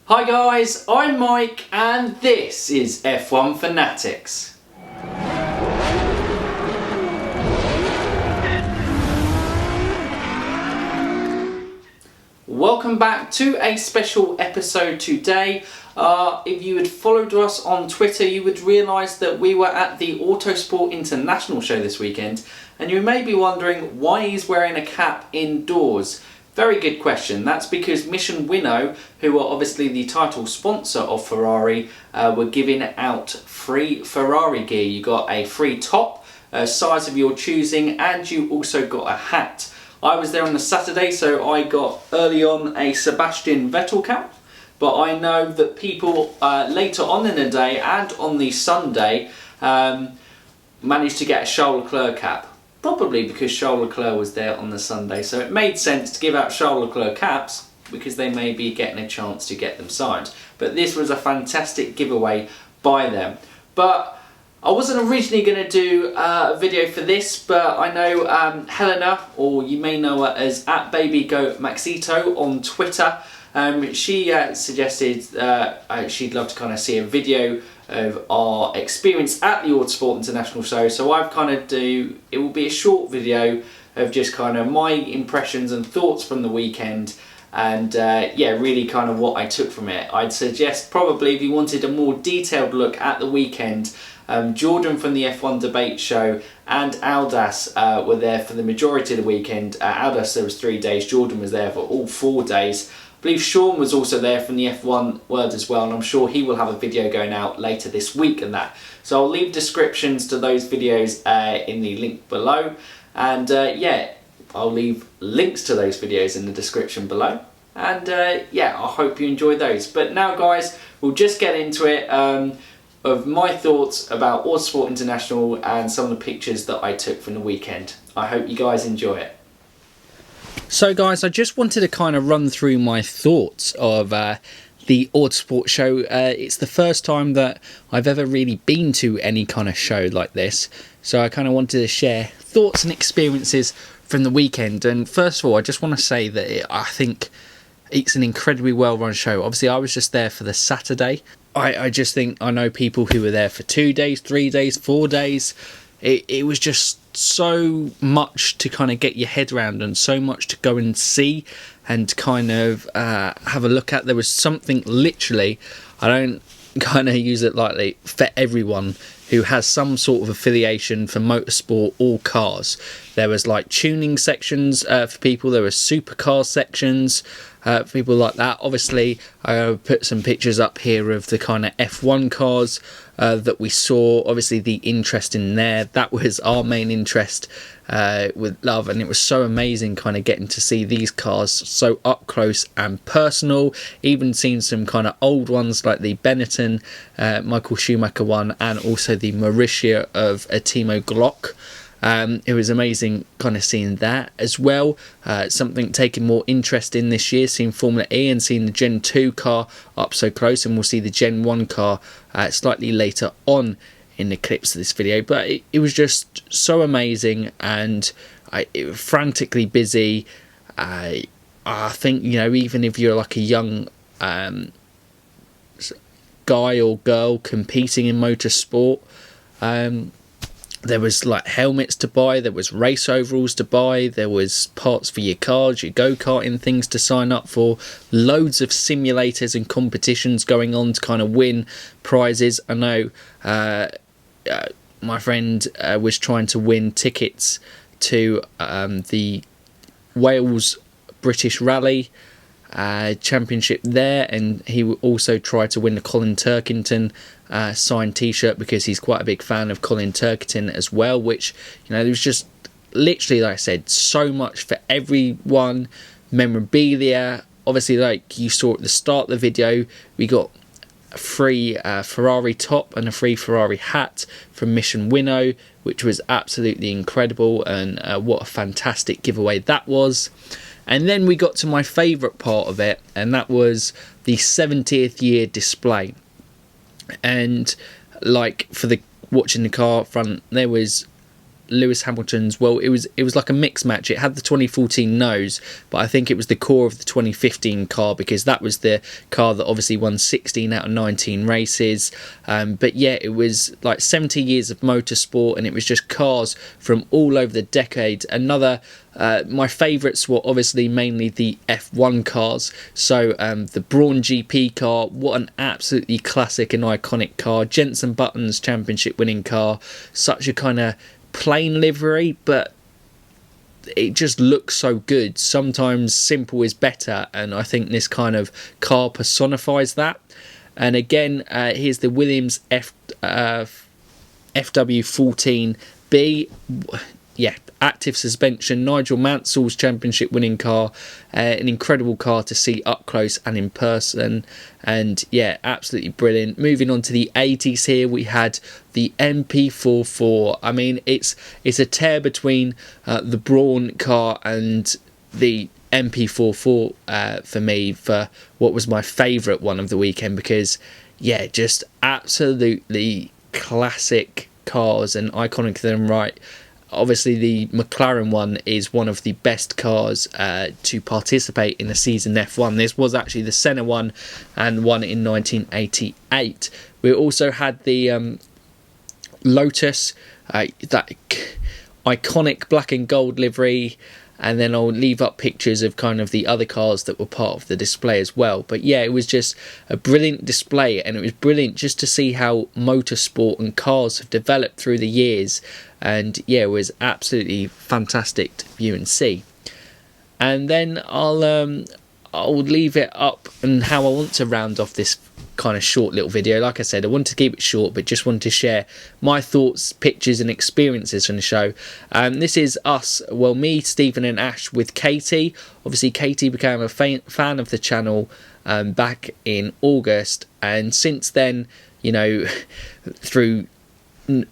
Hi guys, I'm Mike and this is F1 Fanatics. Welcome back to a special episode today. If you had followed us on Twitter, you would realise that we were at the Autosport International Show this weekend, and you may be wondering why he's wearing a cap indoors. Very good question. That's because Mission Winnow, who are obviously the title sponsor of Ferrari, were giving out free Ferrari gear. You got a free top, size of your choosing, and you also got a hat. I was there on the Saturday, so I got early on a Sebastian Vettel cap, but I know that people later on in the day and on the Sunday managed to get a Charles Leclerc cap. Probably because Charles Leclerc was there on the Sunday, so it made sense to give out Charles Leclerc caps because they may be getting a chance to get them signed. But this was a fantastic giveaway by them. But I wasn't originally going to do a video for this, but I know Helena, or you may know her as @BabyGoatMaxito on Twitter, she suggested she'd love to kind of see a video of our experience at the Autosport International Show. So I've it will be a short video of just kind of my impressions and thoughts from the weekend, and yeah, really kind of what I took from it. I'd suggest probably if you wanted a more detailed look at the weekend, Jordan from the F1 Debate Show and Aldas were there for the majority of the weekend. Aldas, there was 3 days, Jordan was there for all 4 days. I believe Sean was also there from the F1 world as well, and I'm sure he will have a video going out later this week and that. So I'll leave descriptions to those videos in the link below, and yeah, I'll leave links to those videos in the description below, and yeah, I hope you enjoy those. But now guys, we'll just get into it, of my thoughts about Autosport International and some of the pictures that I took from the weekend. I hope you guys enjoy it. So guys, I just wanted to kind of run through my thoughts of the Autosport show. It's the first time that I've ever really been to any kind of show like this, so I kind of wanted to share thoughts and experiences from the weekend. And first of all, I just want to say that I think it's an incredibly well run show. Obviously I was just there for the Saturday. I just think I know people who were there for 2 days, 3 days, 4 days. It was just so much to kind of get your head around and so much to go and see and kind of have a look at. There was something literally, I don't kind of use it lightly, for everyone who has some sort of affiliation for motorsport or cars. There was like tuning sections for people, there were supercar sections for people like that. Obviously I put some pictures up here of the kind of F1 cars that we saw. Obviously the interest in there, that was our main interest with love, and it was so amazing kind of getting to see these cars so up close and personal. Even seen some kind of old ones like the Benetton Michael Schumacher one, and also the Mauritia of Timo Glock. It was amazing kind of seeing that as well. Something taking more interest in this year, seeing Formula E and seeing the Gen 2 car up so close, and we'll see the Gen 1 car slightly later on in the clips of this video. But it was just so amazing, and it was frantically busy. I think, you know, even if you're like a young guy or girl competing in motorsport, there was like helmets to buy, there was race overalls to buy, there was parts for your cars, your go-karting things to sign up for, loads of simulators and competitions going on to kind of win prizes. I know my friend was trying to win tickets to the Wales British Rally Championship there, and he also tried to win the Colin Turkington signed t-shirt because he's quite a big fan of Colin Turkington as well, which, you know, there was just literally, like I said, so much for everyone. Memorabilia, obviously, like you saw at the start of the video, we got a free Ferrari top and a free Ferrari hat from Mission Winnow, which was absolutely incredible, and what a fantastic giveaway that was. And then we got to my favourite part of it, and that was the 70th year display. And like for the watching the car front, there was Lewis Hamilton's, well, it was like a mixed match. It had the 2014 nose, but I think it was the core of the 2015 car, because that was the car that obviously won 16 out of 19 races. But yeah, it was like 70 years of motorsport, and it was just cars from all over the decade. Another my favourites were obviously mainly the F1 cars. So the Brawn GP car, what an absolutely classic and iconic car. Jenson Button's championship winning car, such a kind of plain livery, but it just looks so good. Sometimes simple is better, and I think this kind of car personifies that. And again, here's the Williams FW14B. Yeah, active suspension, Nigel Mansell's championship winning car, an incredible car to see up close and in person, and yeah, absolutely brilliant. Moving on to the 80s here, we had the MP44. I mean, it's a tear between the Brawn car and the MP44 for me, for what was my favourite one of the weekend, because yeah, just absolutely classic cars and iconic in them right. Obviously, the McLaren one is one of the best cars to participate in the season F1. This was actually the Senna one, and won in 1988. We also had the Lotus, that iconic black and gold livery, and then I'll leave up pictures of kind of the other cars that were part of the display as well. But yeah, it was just a brilliant display, and it was brilliant just to see how motorsport and cars have developed through the years. And yeah, it was absolutely fantastic to view and see. And then I'll leave it up and how I want to round off this kind of short little video. Like I said, I wanted to keep it short, but just wanted to share my thoughts, pictures and experiences from the show. This is us, well, me, Stephen and Ash with Katie. Obviously Katie became a fan of the channel back in August, and since then, you know, through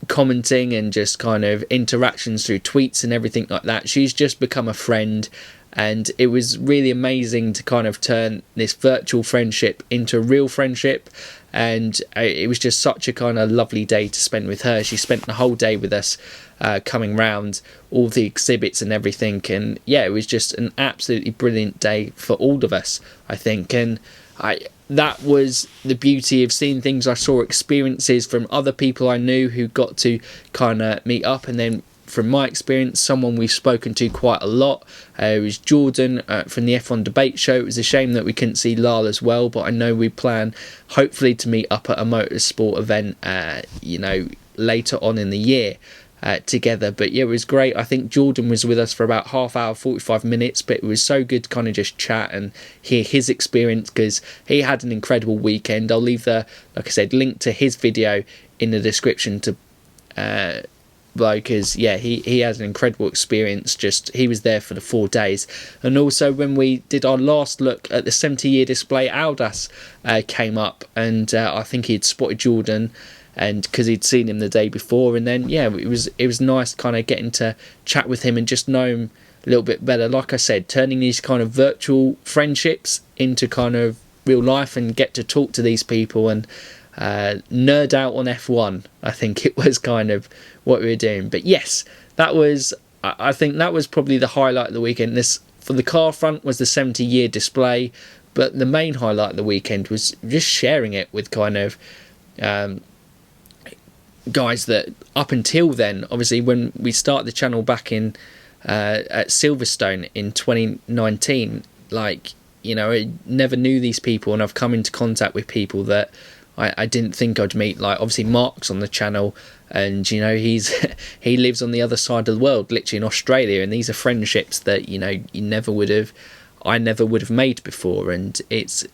commenting and just kind of interactions through tweets and everything like that, she's just become a friend. And it was really amazing to kind of turn this virtual friendship into a real friendship. And it was just such a kind of lovely day to spend with her. She spent the whole day with us, coming round all the exhibits and everything. And yeah, it was just an absolutely brilliant day for all of us, I think. And that was the beauty of seeing things I saw, experiences from other people I knew who got to kind of meet up. And then from my experience, someone we've spoken to quite a lot, it was Jordan from the F1 debate show. It was a shame that we couldn't see Lyle as well, but I know we plan hopefully to meet up at a motorsport event you know, later on in the year together. But yeah, it was great. I think Jordan was with us for about half hour, 45 minutes, but it was so good to kind of just chat and hear his experience, because he had an incredible weekend. I'll leave the, like I said, link to his video in the description to because yeah, he has an incredible experience. Just he was there for the 4 days. And also when we did our last look at the 70-year display, Aldas came up, and I think he'd spotted Jordan, and because he'd seen him the day before. And then yeah, it was nice kind of getting to chat with him and just know him a little bit better. Like I said, turning these kind of virtual friendships into kind of real life, and get to talk to these people and nerd out on F1. I think it was kind of what we were doing. But yes, that was, I think that was probably the highlight of the weekend. This, for the car front, was the 70-year display, but the main highlight of the weekend was just sharing it with kind of guys that up until then, obviously when we started the channel back in at Silverstone in 2019, like, you know, I never knew these people, and I've come into contact with people that I didn't think I'd meet. Like obviously Mark's on the channel, and you know, he lives on the other side of the world, literally in Australia, and these are friendships that, you know, I never would have made before. And it's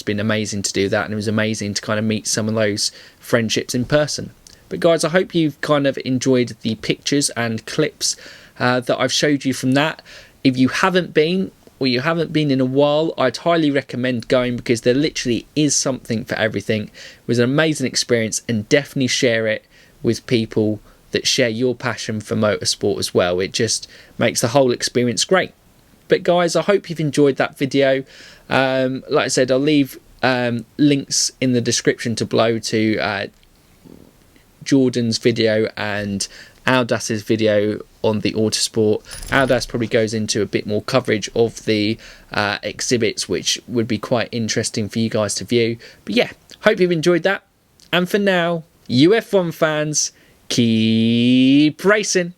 been amazing to do that, and it was amazing to kind of meet some of those friendships in person. But guys, I hope you've kind of enjoyed the pictures and clips that I've showed you from that. If you haven't been, or you haven't been in a while, I'd highly recommend going, because there literally is something for everything. It was an amazing experience, and definitely share it with people that share your passion for motorsport as well. It just makes the whole experience great. But guys, I hope you've enjoyed that video. Like I said, I'll leave links in the description to below to Jordan's video and Aldas's video on the Autosport. Aldas probably goes into a bit more coverage of the exhibits, which would be quite interesting for you guys to view. But yeah, hope you've enjoyed that. And for now, you F1 fans, keep racing.